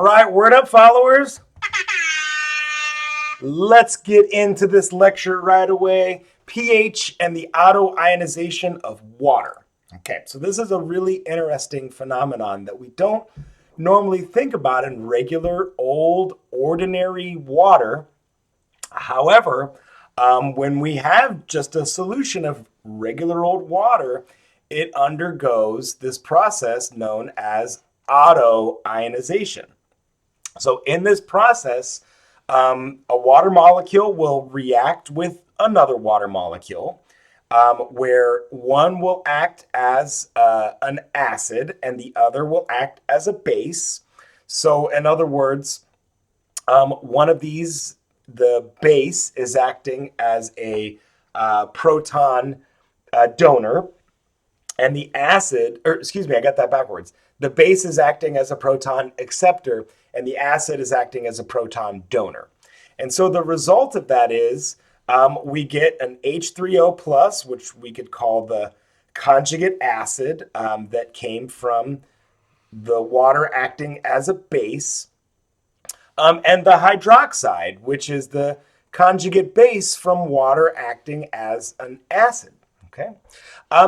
right, word up, followers. Let's get into this lecture right away. pH and the auto-ionization of water. Okay, so this is a really interesting phenomenon that we don't normally think about in regular, old, ordinary water. However, when we have just a solution of regular old water, it undergoes this process known as auto-ionization. So in this process, a water molecule will react with another water molecule, where one will act as an acid and the other will act as a base. So in other words, one of these, the base is acting as a proton donor, and the acid, or excuse me, I got that backwards. The base is acting as a proton acceptor, and the acid is acting as a proton donor. And so the result of that is we get an H3O plus, which we could call the conjugate acid that came from the water acting as a base, and the hydroxide, which is the conjugate base from water acting as an acid. Okay,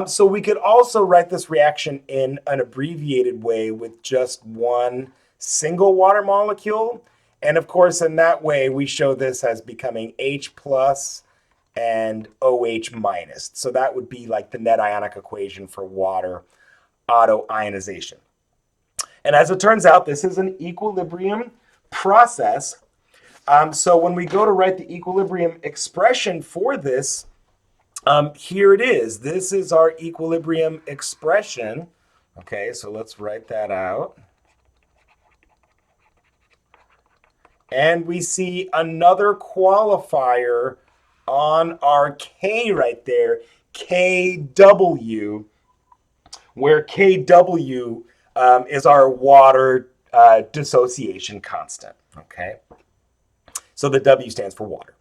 so we could also write this reaction in an abbreviated way with just one single water molecule. And of course, in that way, we show this as becoming H plus and OH minus. So that would be like the net ionic equation for water auto-ionization. And as it turns out, this is an equilibrium process. So when we go to write the equilibrium expression for this, here it is. This is our equilibrium expression. Okay, so let's write that out. And we see another qualifier on our K right there, KW, where KW is our water dissociation constant. Okay, so the W stands for water.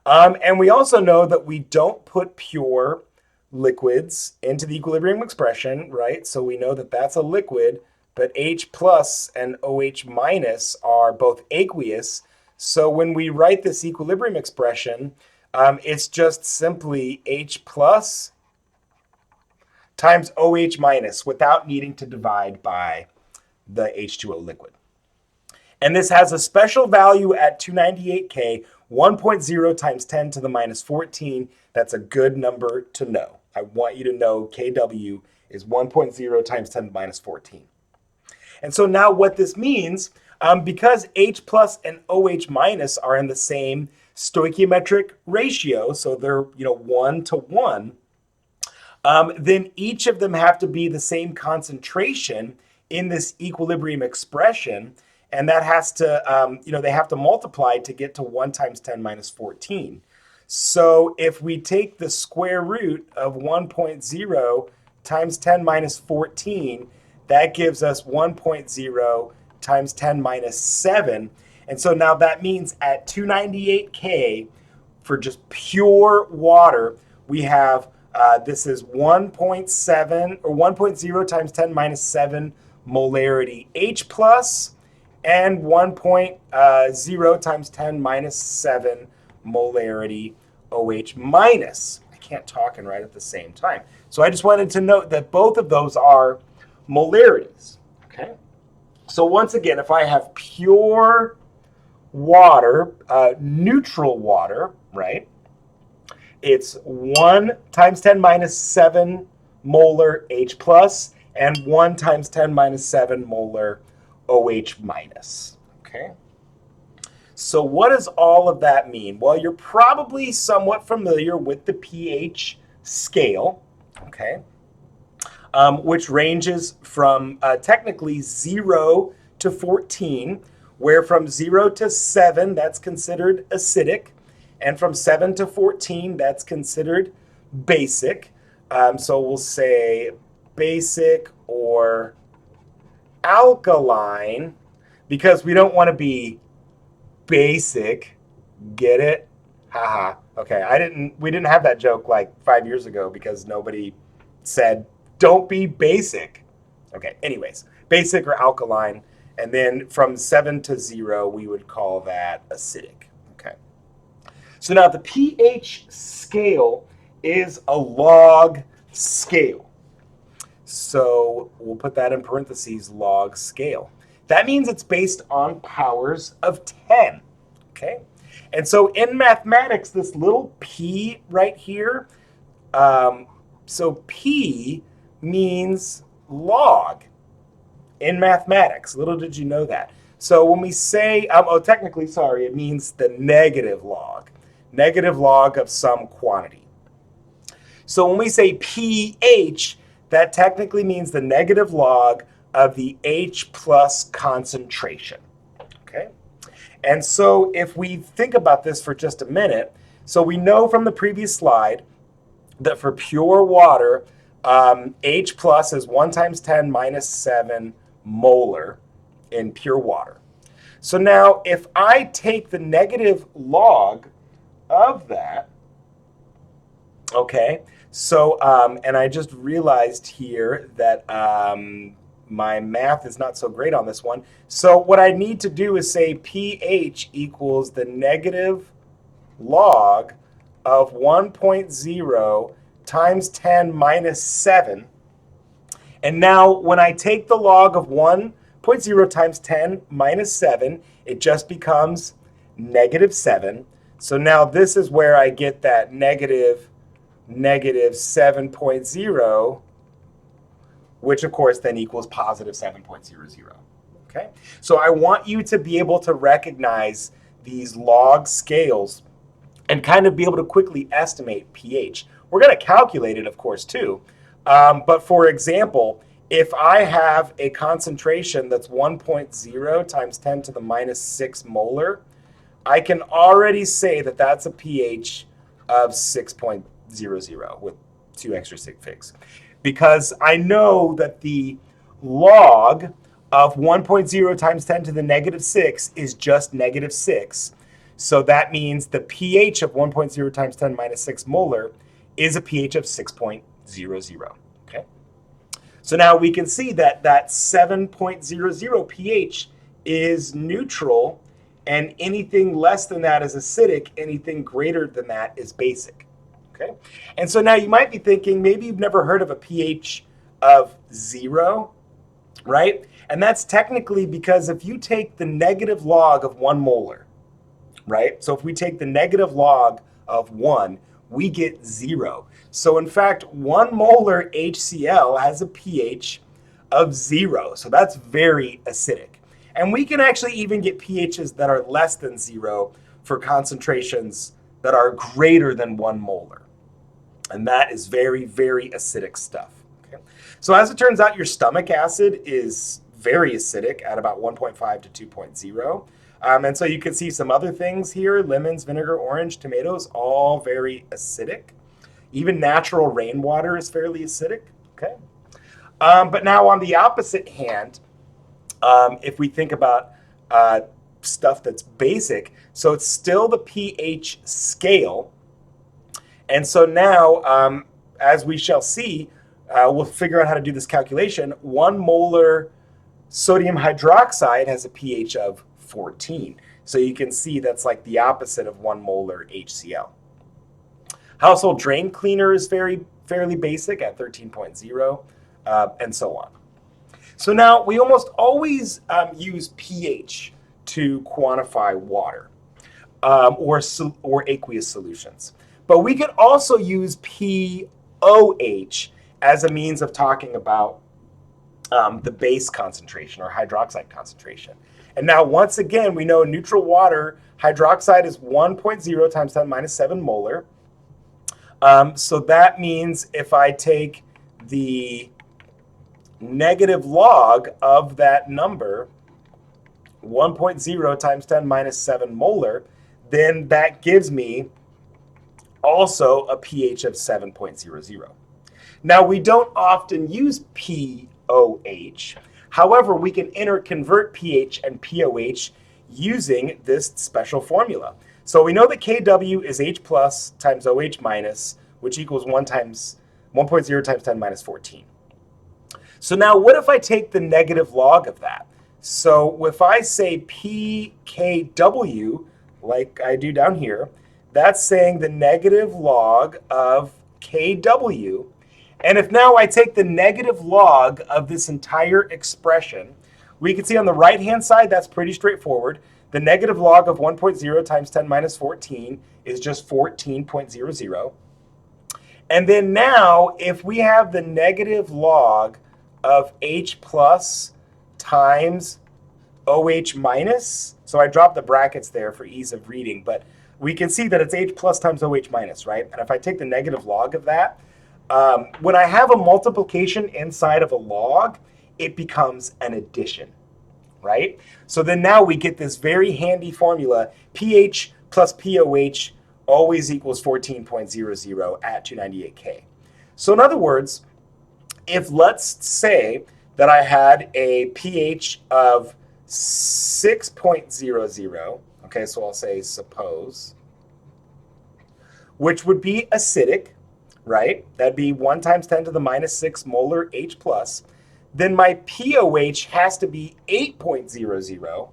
And we also know that we don't put pure liquids into the equilibrium expression, right? So we know that that's a liquid, but H plus and OH minus are both aqueous. So when we write this equilibrium expression, it's just simply H plus times OH minus without needing to divide by the H2O liquid. And this has a special value at 298 K, 1.0 times 10 to the minus 14. That's a good number to know. I want you to know KW is 1.0 times 10 to the minus 14. And so now what this means, because H plus and OH minus are in the same stoichiometric ratio, so they're 1 to 1, then each of them have to be the same concentration in this equilibrium expression. And that has to, they have to multiply to get to 1 times 10 minus 14. So if we take the square root of 1.0 times 10 minus 14, that gives us 1.0 times 10 minus 7. And so now that means at 298 K, for just pure water, we have, this is 1.7 or 1.0 times 10 minus 7 molarity H plus, and 1.0 times 10 minus 7 molarity OH minus. I can't talk and write at the same time. So I just wanted to note that both of those are molarities. Okay. So once again, if I have pure water, neutral water, right, it's 1 times 10 minus 7 molar H plus and 1 times 10 minus 7 molar OH minus. Okay. So what does all of that mean? Well, you're probably somewhat familiar with the pH scale, okay, which ranges from technically 0 to 14, where from 0 to 7, that's considered acidic, and from 7 to 14, that's considered basic. So we'll say basic or alkaline, because we don't want to be basic. Get it? Haha. Okay, we didn't have that joke like 5 years ago because nobody said don't be basic. Okay, anyways, basic or alkaline, And then from 7 to 0, we would call that acidic. Okay. So now the pH scale is a log scale. So we'll put that in parentheses, log scale. That means it's based on powers of 10. Okay. And so in mathematics, this little p right here, so p means log in mathematics. Little did you know that. So when we say, technically, sorry, it means the negative log of some quantity. So when we say pH, that technically means the negative log of the H plus concentration. Okay? And so if we think about this for just a minute, so we know from the previous slide that for pure water, H plus is 1 times 10 minus 7 molar in pure water. So now if I take the negative log of that, okay, so, and I just realized here that my math is not so great on this one. So what I need to do is say pH equals the negative log of 1.0 times 10 minus 7. And now when I take the log of 1.0 times 10 minus 7, it just becomes negative 7. So now this is where I get that negative 7.0, which of course then equals positive 7.00. Okay? So I want you to be able to recognize these log scales and kind of be able to quickly estimate pH. We're going to calculate it, of course, too. But for example, if I have a concentration that's 1.0 times 10 to the minus 6 molar, I can already say that that's a pH of 6.00 with 2 extra sig figs. Because I know that the log of 1.0 times 10 to the negative 6 is just negative 6. So that means the pH of 1.0 times 10 minus 6 molar is a pH of 6.00. Okay? So now we can see that that 7.00 pH is neutral, and anything less than that is acidic, anything greater than that is basic. Okay? And so now you might be thinking, maybe you've never heard of a pH of 0, right? And that's technically because if you take the negative log of 1 molar, right? So if we take the negative log of 1, we get 0. So in fact, 1 molar HCl has a pH of 0. So that's very acidic. And we can actually even get pHs that are less than 0 for concentrations that are greater than 1 molar. And that is very, very acidic stuff. Okay? So as it turns out, your stomach acid is very acidic at about 1.5 to 2.0. And so you can see some other things here: lemons, vinegar, orange, tomatoes, all very acidic. Even natural rainwater is fairly acidic. Okay. But now on the opposite hand, if we think about stuff that's basic, so it's still the pH scale. And so now, as we shall see, we'll figure out how to do this calculation. 1 molar sodium hydroxide has a pH of 14. So you can see that's like the opposite of 1 molar HCl. Household drain cleaner is fairly basic at 13.0, and so on. So now we almost always use pH to quantify water or aqueous solutions. But we can also use pOH as a means of talking about the base concentration or hydroxide concentration. And now once again, we know in neutral water, hydroxide is 1.0 times 10 minus 7 molar. So that means if I take the negative log of that number, 1.0 times 10 minus 7 molar, then that gives me also a pH of 7.00. Now, we don't often use pOH. However, we can interconvert pH and pOH using this special formula. So we know that Kw is H plus times OH minus, which equals 1.0 times 10 minus 14. So now what if I take the negative log of that? So if I say pKw, like I do down here, that's saying the negative log of kW. And if now I take the negative log of this entire expression, we can see on the right-hand side, that's pretty straightforward. The negative log of 1.0 times 10 minus 14 is just 14.00. And then now, if we have the negative log of H plus times OH minus, so I dropped the brackets there for ease of reading, but we can see that it's H plus times OH minus, right? And if I take the negative log of that, when I have a multiplication inside of a log, it becomes an addition, right? So then now we get this very handy formula, pH plus POH always equals 14.00 at 298K. So in other words, if let's say that I had a pH of 6.00, okay, so I'll say suppose, which would be acidic, right? That'd be 1 times 10 to the minus 6 molar H plus. Then my POH has to be 8.00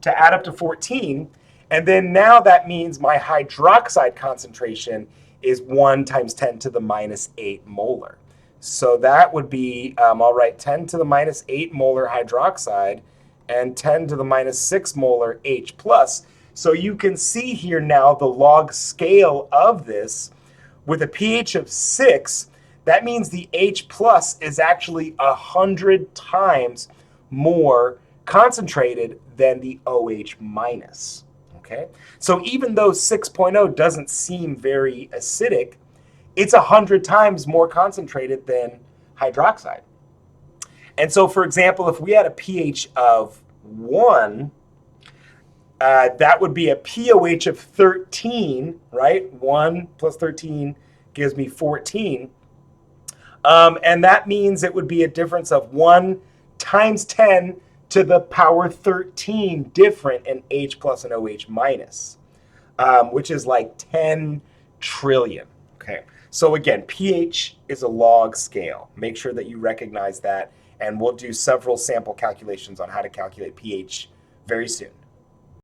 to add up to 14. And then now that means my hydroxide concentration is 1 times 10 to the minus 8 molar. So that would be, I'll write 10 to the minus 8 molar hydroxide and 10 to the minus 6 molar H plus. So you can see here now the log scale of this. With a pH of 6, that means the H plus is actually 100 times more concentrated than the OH minus. Okay? So even though 6.0 doesn't seem very acidic, it's 100 times more concentrated than hydroxide. And so, for example, if we had a pH of 1, that would be a POH of 13, right? 1 plus 13 gives me 14. And that means it would be a difference of 1 times 10 to the power 13 different in H plus and OH minus, which is like 10 trillion. Okay. So again, pH is a log scale. Make sure that you recognize that, and we'll do several sample calculations on how to calculate pH very soon.